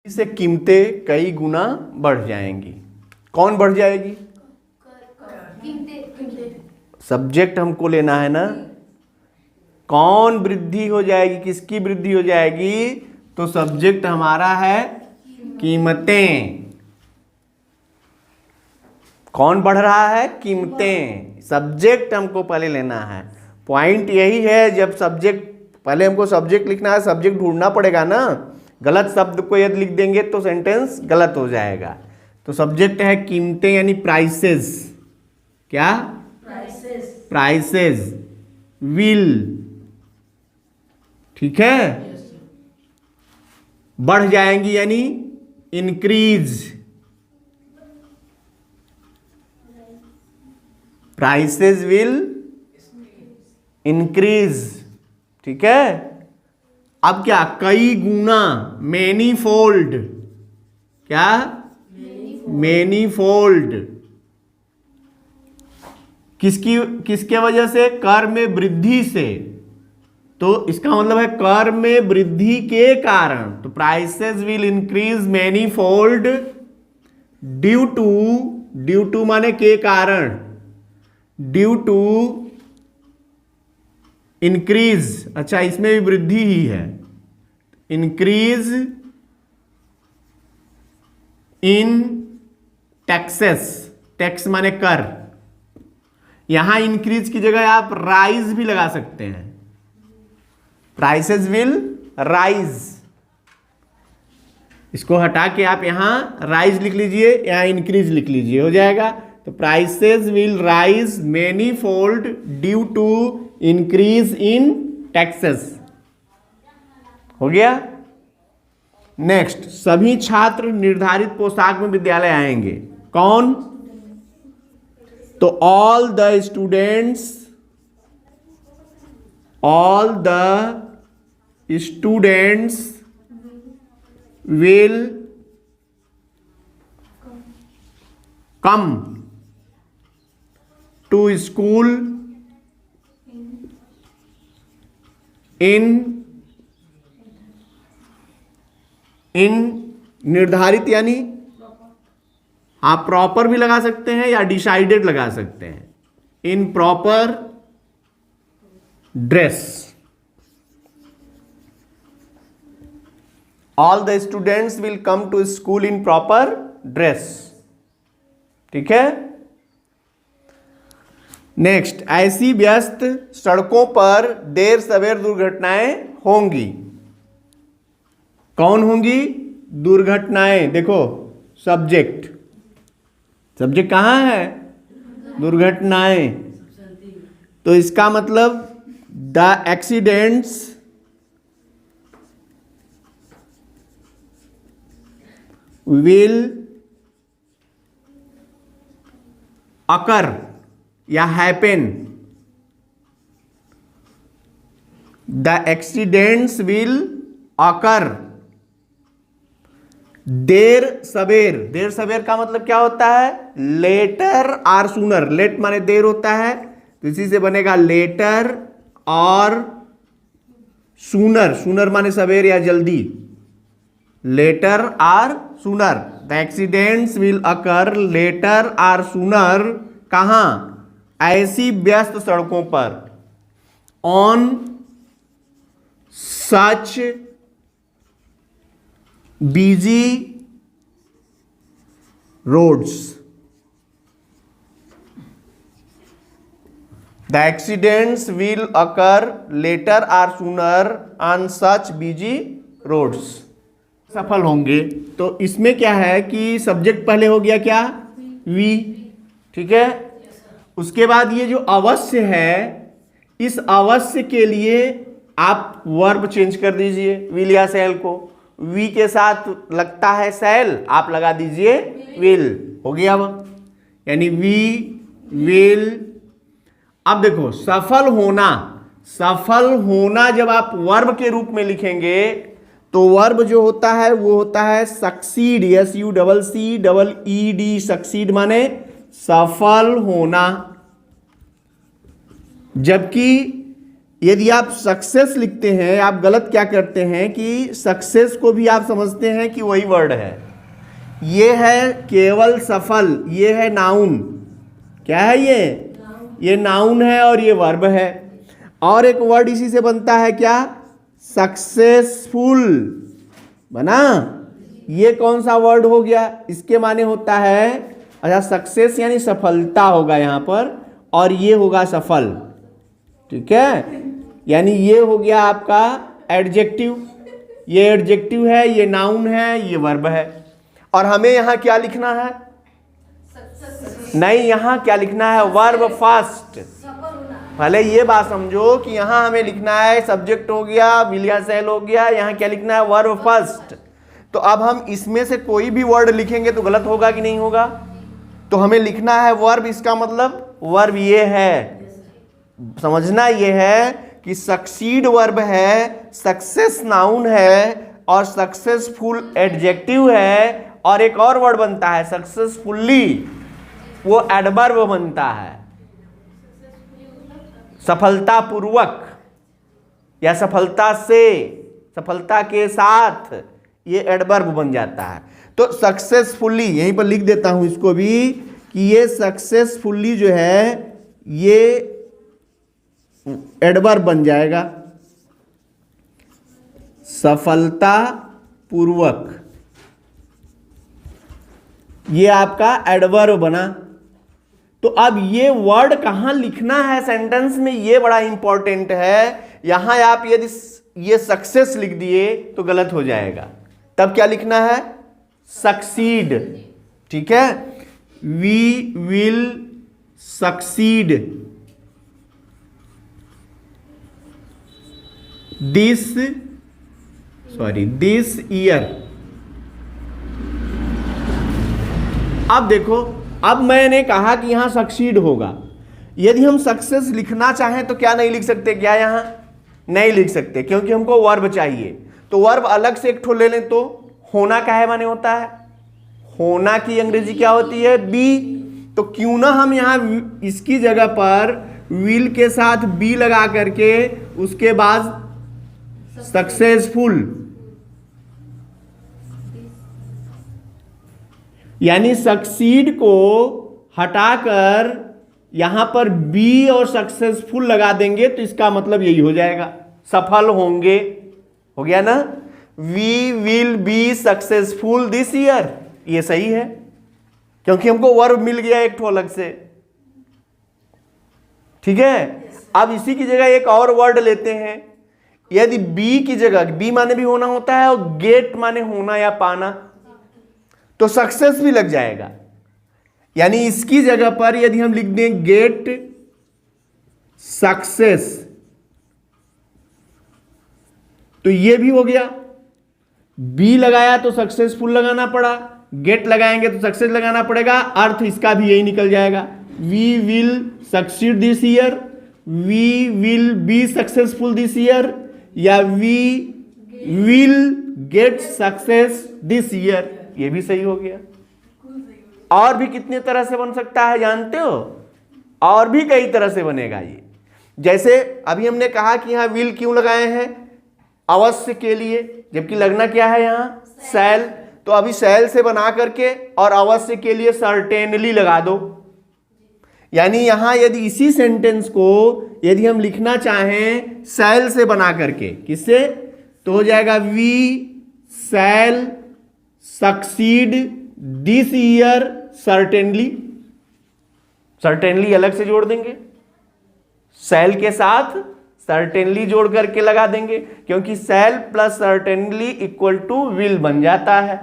इससे कीमतें कई गुना बढ़ जाएंगी। कौन बढ़ जाएगी? सब्जेक्ट हमको लेना है ना। कौन वृद्धि हो जाएगी, किसकी वृद्धि हो जाएगी? तो सब्जेक्ट हमारा है कीमतें। कौन बढ़ रहा है? कीमतें। सब्जेक्ट हमको पहले लेना है। पॉइंट यही है, जब सब्जेक्ट, पहले हमको सब्जेक्ट लिखना है, सब्जेक्ट ढूंढना पड़ेगा ना। गलत शब्द को यदि लिख देंगे तो सेंटेंस गलत हो जाएगा। तो सब्जेक्ट है कीमतें यानी प्राइसेस। क्या? प्राइसेस विल, ठीक है, बढ़ जाएंगी यानी इंक्रीज। प्राइसेस विल इंक्रीज, ठीक है। अब क्या? कई गुना, मैनी फोल्ड। क्या? Many fold. किसके वजह से? कर में वृद्धि से। तो इसका मतलब है कर में वृद्धि के कारण। तो prices will increase many fold due to माने के कारण, ड्यू टू इंक्रीज। अच्छा, इसमें भी वृद्धि ही है। इंक्रीज इन टैक्सेस, टैक्स माने कर। यहां इंक्रीज की जगह आप राइज भी लगा सकते हैं। प्राइसेस विल राइज, इसको हटा के आप यहां राइज लिख लीजिए, यहां इंक्रीज लिख लीजिए, हो जाएगा। तो prices will rise many fold due to increase in taxes. हो गया। नेक्स्ट, सभी छात्र निर्धारित पोशाक में विद्यालय आएंगे। कौन? तो all the students will come to school in निर्धारित यानी आप प्रॉपर भी लगा सकते हैं या डिसाइडेड लगा सकते हैं। In proper dress. All the students will come to school in proper dress, ठीक है। नेक्स्ट, ऐसी व्यस्त सड़कों पर देर सवेर दुर्घटनाएं होंगी। कौन होंगी? दुर्घटनाएं। देखो, सब्जेक्ट कहां है? दुर्घटनाएं। तो इसका मतलब द एक्सीडेंट्स विल अकर या happen. The accidents will occur देर सवेर। देर सवेर का मतलब क्या होता है? Letter or sooner. लेट माने देर होता है, तो इसी से बनेगा लेटर और सूनर। सूनर माने सवेर या जल्दी। Later or sooner. The accidents will occur later or sooner. कहां? ऐसी व्यस्त सड़कों पर। On such busy roads. The accidents will occur later or sooner on such busy roads. सफल होंगे। तो इसमें क्या है कि सब्जेक्ट पहले हो गया क्या? वी, ठीक है। उसके बाद ये जो अवश्य है, इस अवश्य के लिए आप वर्ब चेंज कर दीजिए, विल या शैल को। वी के साथ लगता है शैल, आप लगा दीजिए विल। हो गया वो, यानी वी विल। अब देखो, सफल होना जब आप वर्ब के रूप में लिखेंगे तो वर्ब जो होता है वो होता है सक्सीड, SUCCEED। सक्सीड माने सफल होना। जबकि यदि आप सक्सेस लिखते हैं, आप गलत क्या करते हैं कि सक्सेस को भी आप समझते हैं कि वही वर्ड है। ये है केवल सफल, ये है नाउन। क्या है ये नाउन है और ये वर्ब है। और एक वर्ड इसी से बनता है, क्या? सक्सेसफुल बना। ये कौन सा वर्ड हो गया? इसके माने होता है, अच्छा सक्सेस यानी सफलता होगा यहाँ पर, और ये होगा सफल। ठीक है, यानी ये हो गया आपका एडजेक्टिव। ये एडजेक्टिव है, ये नाउन है, ये वर्ब है। और हमें यहाँ क्या लिखना है? नहीं, यहाँ क्या लिखना है? Verb first. पहले ये बात समझो कि यहाँ हमें लिखना है सब्जेक्ट हो गया, विल या शैल हो गया, यहाँ क्या लिखना है? Verb first. तो अब हम इसमें से कोई भी वर्ड लिखेंगे तो गलत होगा कि नहीं होगा? तो हमें लिखना है वर्ब। इसका मतलब वर्ब ये है, समझना ये है कि सक्सीड वर्ब है, सक्सेस नाउन है और सक्सेसफुल एडजेक्टिव है। और एक और वर्ड बनता है सक्सेसफुली, वो एडवर्ब बनता है, सफलतापूर्वक या सफलता से, सफलता के साथ, ये एडवर्ब बन जाता है। तो सक्सेसफुली यहीं पर लिख देता हूं इसको भी कि ये सक्सेसफुली जो है ये एडवर्ब बन जाएगा, सफलता पूर्वक। ये आपका एडवर्ब बना। तो अब ये वर्ड कहां लिखना है सेंटेंस में, ये बड़ा इंपॉर्टेंट है। यहां आप यदि ये सक्सेस लिख दिए तो गलत हो जाएगा। तब क्या लिखना है? सक्सीड। ठीक है, we will succeed this year. अब देखो, अब मैंने कहा कि यहां सक्सीड होगा। यदि हम सक्सेस लिखना चाहें तो क्या नहीं लिख सकते? क्या यहां नहीं लिख सकते? क्योंकि हमको वर्ब चाहिए। तो वर्ब अलग से एक ठो ले लें तो होना का है माने होता है, होना की अंग्रेजी क्या होती है? बी। तो क्यों ना हम यहां इसकी जगह पर विल के साथ बी लगा करके उसके बाद सक्सेसफुल, यानी सक्सीड को हटाकर यहां पर बी और सक्सेसफुल लगा देंगे तो इसका मतलब यही हो जाएगा, सफल होंगे। हो गया ना? We will be successful this year. ये सही है क्योंकि हमको वर्ब मिल गया एक ठो अलग से। ठीक है, अब इसी की जगह एक और वर्ड लेते हैं। यदि बी की जगह, बी माने भी होना होता है और गेट माने होना या पाना, तो सक्सेस भी लग जाएगा। यानी इसकी जगह पर यदि हम लिख दें गेट सक्सेस तो ये भी हो गया। बी लगाया तो सक्सेसफुल लगाना पड़ा, गेट लगाएंगे तो सक्सेस लगाना पड़ेगा, अर्थ इसका भी यही निकल जाएगा। We will succeed this year, we will be successful this year, या we will get success this year. ये भी सही हो गया। और भी कितने तरह से बन सकता है जानते हो? और भी कई तरह से बनेगा ये। जैसे अभी हमने कहा कि यहां विल क्यों लगाए हैं? अवश्य के लिए, जबकि लगना क्या है यहां? शैल। तो अभी शैल से बना करके और अवश्य के लिए सर्टेनली लगा दो। यानी यहां यदि इसी सेंटेंस को यदि हम लिखना चाहें शैल से बना करके, किससे? तो हो जाएगा we shall succeed this year certainly. Certainly अलग से जोड़ देंगे, शैल के साथ सर्टेनली जोड़ करके लगा देंगे, क्योंकि shall plus certainly equal to will बन जाता है,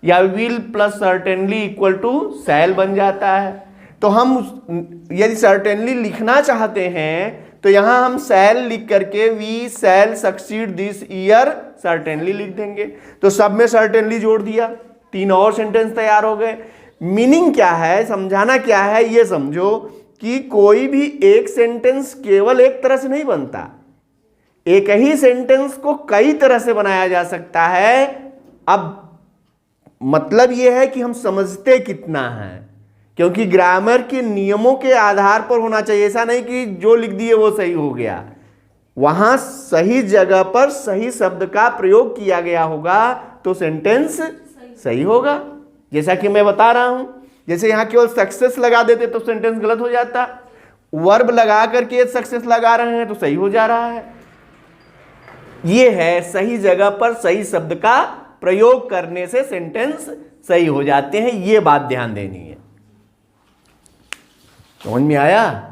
या will plus certainly equal to shall बन जाता है। तो हम यदि सर्टेनली लिखना चाहते हैं तो यहां हम शैल लिख करके we shall succeed this year certainly लिख देंगे। तो सब में सर्टेनली जोड़ दिया, 3 और सेंटेंस तैयार हो गए। मीनिंग क्या है, समझाना क्या है, ये समझो कि कोई भी एक सेंटेंस केवल एक तरह से नहीं बनता। एक ही सेंटेंस को कई तरह से बनाया जा सकता है। अब मतलब यह है कि हम समझते कितना है। क्योंकि ग्रामर के नियमों के आधार पर होना चाहिए, ऐसा नहीं कि जो लिख दिए वो सही हो गया। वहां सही जगह पर सही शब्द का प्रयोग किया गया होगा तो सेंटेंस सही होगा। जैसा कि मैं बता रहा हूं, जैसे यहां केवल सक्सेस लगा देते तो सेंटेंस गलत हो जाता, वर्ब लगा करके सक्सेस लगा रहे हैं तो सही हो जा रहा है। ये है सही जगह पर सही शब्द का प्रयोग करने से सेंटेंस सही हो जाते हैं, ये बात ध्यान देनी है। समझ में आया?